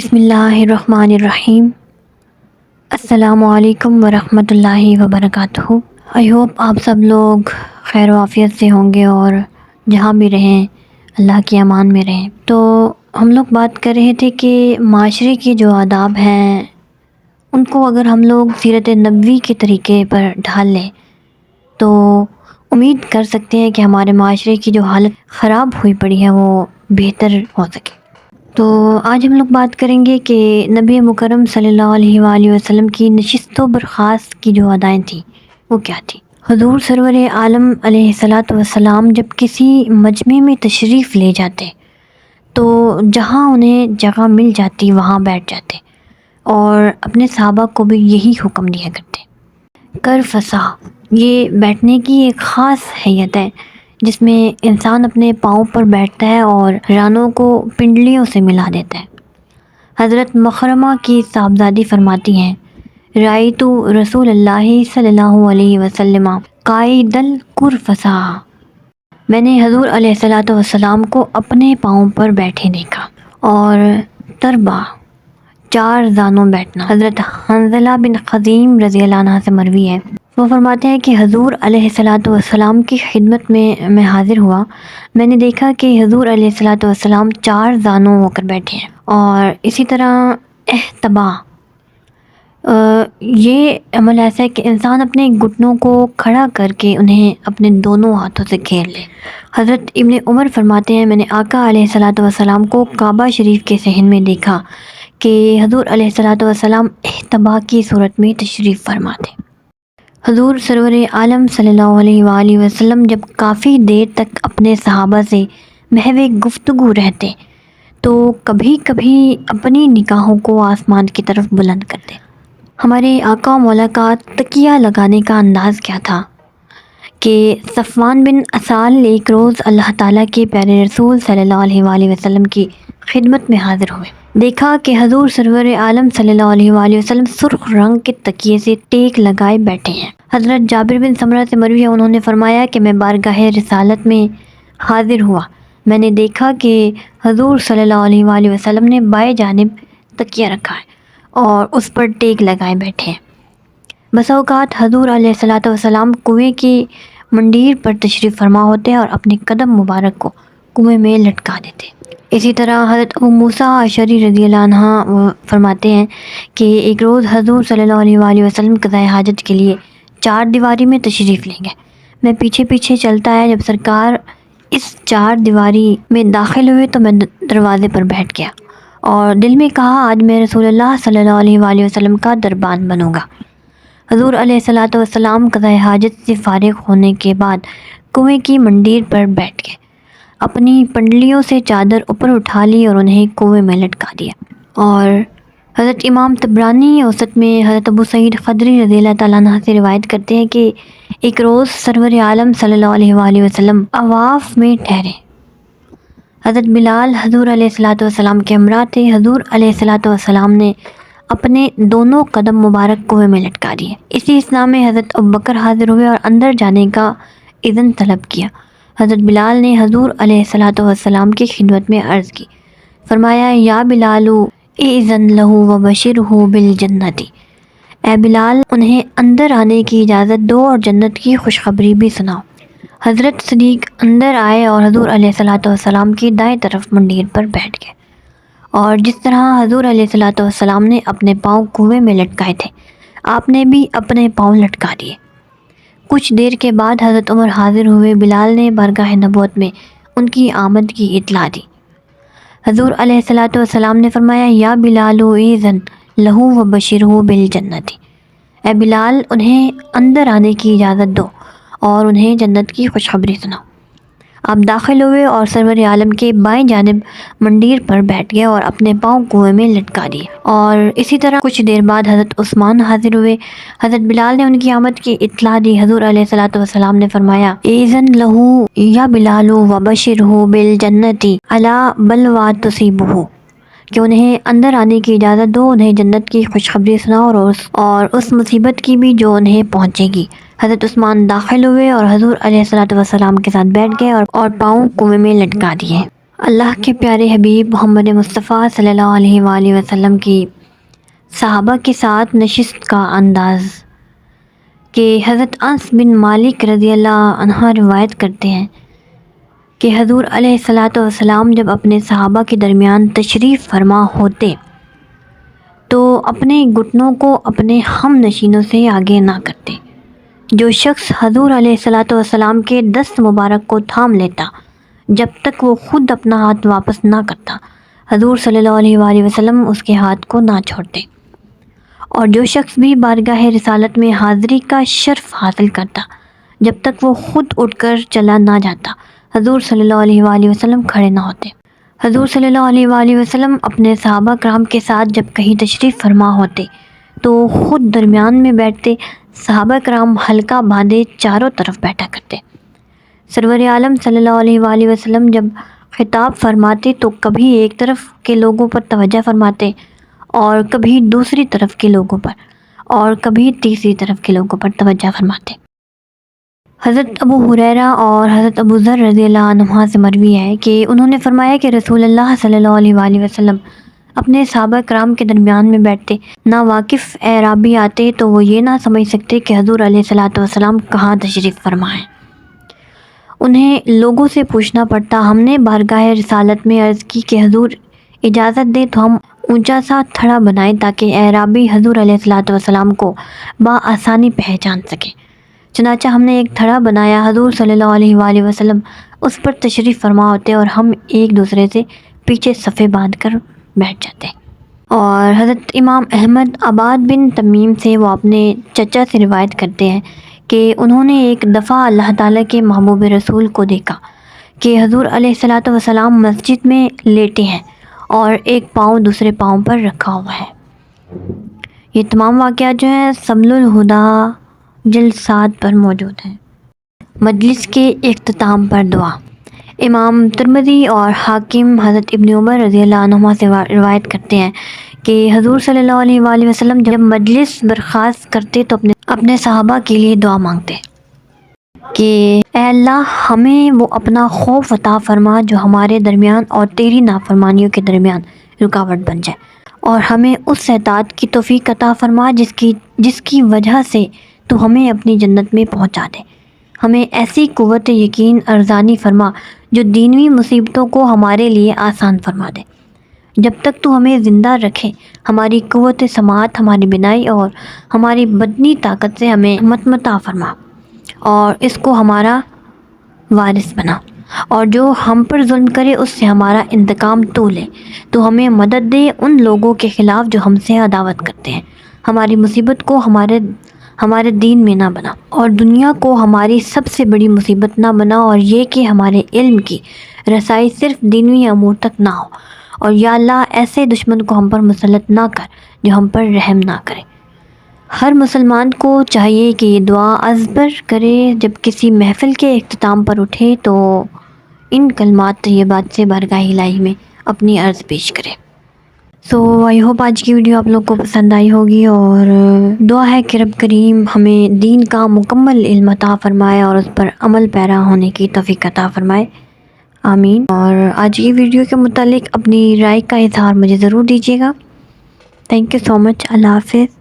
بسم اللہ الرحمن الرحیم۔ السلام علیکم ورحمۃ اللہ وبرکاتہ۔ آئی ہوپ آپ سب لوگ خیر و عافیت سے ہوں گے اور جہاں بھی رہیں اللہ کی امان میں رہیں۔ تو ہم لوگ بات کر رہے تھے کہ معاشرے کے جو آداب ہیں ان کو اگر ہم لوگ سیرت نبوی کے طریقے پر ڈھال لیں تو امید کر سکتے ہیں کہ ہمارے معاشرے کی جو حالت خراب ہوئی پڑی ہے وہ بہتر ہو سکے۔ تو آج ہم لوگ بات کریں گے کہ نبی مکرم صلی اللہ علیہ وآلہ وسلم کی نشست و برخاست کی جو ادائیں تھیں وہ کیا تھیں۔ حضور سرور عالم علیہ الصلاۃ والسلام جب کسی مجمع میں تشریف لے جاتے تو جہاں انہیں جگہ مل جاتی وہاں بیٹھ جاتے اور اپنے صحابہ کو بھی یہی حکم دیا کرتے۔ کرفسا یہ بیٹھنے کی ایک خاص حیت ہے جس میں انسان اپنے پاؤں پر بیٹھتا ہے اور رانوں کو پنڈلیوں سے ملا دیتا ہے۔ حضرت مخرمہ کی صاحبزادی فرماتی ہیں، رأیت رسول اللہ صلی اللہ علیہ وسلم قائد الکرفسا، میں نے حضور علیہ الصلاۃ والسلام کو اپنے پاؤں پر بیٹھے دیکھا۔ اور تربا چار زانوں بیٹھنا حضرت حنظلہ بن خزیم رضی اللہ عنہ سے مروی ہے۔ وہ فرماتے ہیں کہ حضور علیہ الصلاۃ والسلام کی خدمت میں حاضر ہوا، میں نے دیکھا کہ حضور علیہ الصلاۃ والسلام چار زانوں ہو کر بیٹھے ہیں۔ اور اسی طرح احتبا، یہ عمل ایسا ہے کہ انسان اپنے گھٹنوں کو کھڑا کر کے انہیں اپنے دونوں ہاتھوں سے گھیر لے۔ حضرت ابن عمر فرماتے ہیں، میں نے آقا علیہ الصلاۃ والسلام کو کعبہ شریف کے صحن میں دیکھا کہ حضور علیہ الصلاۃ والسلام احتبا کی صورت میں تشریف فرما تھے۔ حضور سرور عالم صلی اللہ علیہ وآلہ وسلم جب کافی دیر تک اپنے صحابہ سے محو گفتگو رہتے تو کبھی کبھی اپنی نگاہوں کو آسمان کی طرف بلند کرتے۔ ہمارے آقا مولا کا تکیہ لگانے کا انداز کیا تھا کہ صفوان بن اسال ایک روز اللہ تعالیٰ کے پیارے رسول صلی اللہ علیہ وآلہ وسلم کی خدمت میں حاضر ہوئے، دیکھا کہ حضور سرور عالم صلی اللہ علیہ وآلہ وسلم سرخ رنگ کے تکیے سے ٹیک لگائے بیٹھے ہیں۔ حضرت جابر بن سمرہ سے مروی ہے، انہوں نے فرمایا کہ میں بارگاہ رسالت میں حاضر ہوا، میں نے دیکھا کہ حضور صلی اللہ علیہ وآلہ وسلم نے بائیں جانب تکیہ رکھا ہے اور اس پر ٹیک لگائے بیٹھے ہیں۔ بسا اوقات حضور علیہ الصلاۃ والسلام کنویں کی منڈیر پر تشریف فرما ہوتے اور اپنے قدم مبارک کو کنویں میں لٹکا دیتے۔ اسی طرح حضرت ابو موسیٰ اشعری رضی اللہ عنہ فرماتے ہیں کہ ایک روز حضور صلی اللہ علیہ وآلہ وسلم قضاء حاجت کے لیے چار دیواری میں تشریف لیں گے، میں پیچھے پیچھے چلتا ہے، جب سرکار اس چار دیواری میں داخل ہوئے تو میں دروازے پر بیٹھ گیا اور دل میں کہا آج میں رسول اللہ صلی اللہ علیہ وآلہ وسلم کا دربان بنوں گا۔ حضور علیہ الصلاۃ والسلام قضاء حاجت سے فارغ ہونے کے بعد کنویں کی منڈیر پر بیٹھ گئے، اپنی پنڈلیوں سے چادر اوپر اٹھا لی اور انہیں کنویں میں لٹکا دیا۔ اور حضرت امام طبرانی اوسط میں حضرت ابو سعید خدری رضی اللہ تعالیٰ عنہ سے روایت کرتے ہیں کہ ایک روز سرور عالم صلی اللہ علیہ وآلہ وسلم اواف میں ٹھہرے، حضرت بلال حضور علیہ الصلاۃ والسلام کے ہمراہ تھے، حضور علیہ الصلاۃ والسلام نے اپنے دونوں قدم مبارک کنویں میں لٹکا دیے۔ اسی اثناء میں حضرت ابوبکر حاضر ہوئے اور اندر جانے کا اذن طلب کیا۔ حضرت بلال نے حضور علیہ الصلاۃ والسلام کی خدمت میں عرض کی، فرمایا یا بلال اذن لہ وبشرہ بالجنت، اے بلال انہیں اندر آنے کی اجازت دو اور جنت کی خوشخبری بھی سناؤ۔ حضرت صدیق اندر آئے اور حضور علیہ الصلاۃ والسلام کی دائیں طرف منڈیر پر بیٹھ گئے، اور جس طرح حضور علیہ الصلاۃ والسلام نے اپنے پاؤں کنویں میں لٹکائے تھے آپ نے بھی اپنے پاؤں لٹکا دیے۔ کچھ دیر کے بعد حضرت عمر حاضر ہوئے، بلال نے بارگاہ نبوت میں ان کی آمد کی اطلاع دی۔ حضور علیہ الصلاۃ والسلام نے فرمایا یا بلال اذن لہ وبشرہ بالجنت، اے بلال انہیں اندر آنے کی اجازت دو اور انہیں جنت کی خوشخبری سناؤ۔ آپ داخل ہوئے اور سرور عالم کے بائیں جانب منڈیر پر بیٹھ گئے اور اپنے پاؤں کنویں میں لٹکا دیے۔ اور اسی طرح کچھ دیر بعد حضرت عثمان حاضر ہوئے، حضرت بلال نے ان کی آمد کی اطلاع دی۔ حضور علیہ الصلاۃ والسلام نے فرمایا اذن لہ یا بلال وبشرہ بالجنت الا بلوی تصیبہ، کہ انہیں اندر آنے کی اجازت دو، انہیں جنت کی خوشخبری سناؤ اور اس مصیبت کی بھی جو انہیں پہنچے گی۔ حضرت عثمان داخل ہوئے اور حضور علیہ الصلاۃ والسلام کے ساتھ بیٹھ گئے اور پاؤں کنویں میں لٹکا دیے۔ اللہ کے پیارے حبیب محمد مصطفیٰ صلی اللہ علیہ وآلہ وسلم کی صحابہ کے ساتھ نشست کا انداز کہ حضرت انس بن مالک رضی اللہ عنہ روایت کرتے ہیں کہ حضور علیہ الصلاۃ والسلام جب اپنے صحابہ کے درمیان تشریف فرما ہوتے تو اپنے گھٹنوں کو اپنے ہم نشینوں سے آگے نہ کرتے۔ جو شخص حضور علیہ الصلاۃ والسلام کے دست مبارک کو تھام لیتا جب تک وہ خود اپنا ہاتھ واپس نہ کرتا، حضور صلی اللہ علیہ وآلہ وسلم اس کے ہاتھ کو نہ چھوڑتے۔ اور جو شخص بھی بارگاہ رسالت میں حاضری کا شرف حاصل کرتا جب تک وہ خود اٹھ کر چلا نہ جاتا، حضور صلی اللہ علیہ وآلہ وسلم کھڑے نہ ہوتے۔ حضور صلی اللہ علیہ وآلہ وسلم اپنے صحابہ کرام کے ساتھ جب کہیں تشریف فرما ہوتے تو خود درمیان میں بیٹھتے، صحابہ کرام حلقہ باندھے چاروں طرف بیٹھا کرتے۔ سرور عالم صلی اللہ علیہ وآلہ وسلم جب خطاب فرماتے تو کبھی ایک طرف کے لوگوں پر توجہ فرماتے اور کبھی دوسری طرف کے لوگوں پر اور کبھی تیسری طرف کے لوگوں پر توجہ فرماتے۔ حضرت ابو ہریرہ اور حضرت ابو ذر رضی اللہ عنہما سے مروی ہے کہ انہوں نے فرمایا کہ رسول اللہ صلی اللہ علیہ وآلہ وسلم اپنے صحابہ کرام کے درمیان میں بیٹھتے، نہ واقف اعرابی آتے تو وہ یہ نہ سمجھ سکتے کہ حضور علیہ الصلاۃ والسلام کہاں تشریف فرما ہیں۔ انہیں لوگوں سے پوچھنا پڑتا۔ ہم نے بارگاہ رسالت میں عرض کی کہ حضور اجازت دے تو ہم اونچا سا تھڑا بنائیں تاکہ اعرابی حضور علیہ الصلاۃ والسلام کو بآسانی پہچان سکے۔ چنانچہ ہم نے ایک تھڑا بنایا، حضور صلی اللہ علیہ وآلہ وسلم اس پر تشریف فرما ہوتے اور ہم ایک دوسرے سے پیچھے صفیں باندھ کر بیٹھ جاتے۔ اور حضرت امام احمد عباد بن تمیم سے وہ اپنے چچا سے روایت کرتے ہیں کہ انہوں نے ایک دفعہ اللہ تعالیٰ کے محبوب رسول کو دیکھا کہ حضور علیہ الصلاۃ والسلام مسجد میں لیٹے ہیں اور ایک پاؤں دوسرے پاؤں پر رکھا ہوا ہے۔ یہ تمام واقعات جو ہیں سبل الہدیٰ جلد 7 پر موجود ہیں۔ مجلس کے اختتام پر دعا۔ امام ترمذی اور حاکم حضرت ابن عمر رضی اللہ عنہما سے روایت کرتے ہیں کہ حضور صلی اللہ علیہ وآلہ وسلم جب مجلس برخاست کرتے تو اپنے صحابہ کے لیے دعا مانگتے کہ اے اللہ ہمیں وہ اپنا خوف عطا فرما جو ہمارے درمیان اور تیری نافرمانیوں کے درمیان رکاوٹ بن جائے، اور ہمیں اس اطاعت کی توفیق عطا فرما جس کی وجہ سے تو ہمیں اپنی جنت میں پہنچا دے۔ ہمیں ایسی قوت یقین ارزانی فرما جو دینوی مصیبتوں کو ہمارے لیے آسان فرما دے۔ جب تک تو ہمیں زندہ رکھے، ہماری قوت سماعت، ہماری بینائی اور ہماری بدنی طاقت سے ہمیں متمتع فرما اور اس کو ہمارا وارث بنا، اور جو ہم پر ظلم کرے اس سے ہمارا انتقام تو لے۔ تو ہمیں مدد دے ان لوگوں کے خلاف جو ہم سے عداوت کرتے ہیں۔ ہماری مصیبت کو ہمارے دین میں نہ بنا اور دنیا کو ہماری سب سے بڑی مصیبت نہ بنا، اور یہ کہ ہمارے علم کی رسائی صرف دینوی امور تک نہ ہو، اور یا اللہ ایسے دشمن کو ہم پر مسلط نہ کر جو ہم پر رحم نہ کرے۔ ہر مسلمان کو چاہیے کہ یہ دعا ازبر کرے جب کسی محفل کے اختتام پر اٹھے تو ان کلمات طیبات سے بارگاہ الہی میں اپنی عرض پیش کرے۔ آئی ہوپ آج کی ویڈیو آپ لوگ کو پسند آئی ہوگی، اور دعا ہے کہ رب کریم ہمیں دین کا مکمل علم عطا فرمائے اور اس پر عمل پیرا ہونے کی توفیق عطا فرمائے، آمین۔ اور آج کی ویڈیو کے متعلق اپنی رائے کا اظہار مجھے ضرور دیجیے گا۔ تھینک یو سو مچ۔ اللہ حافظ۔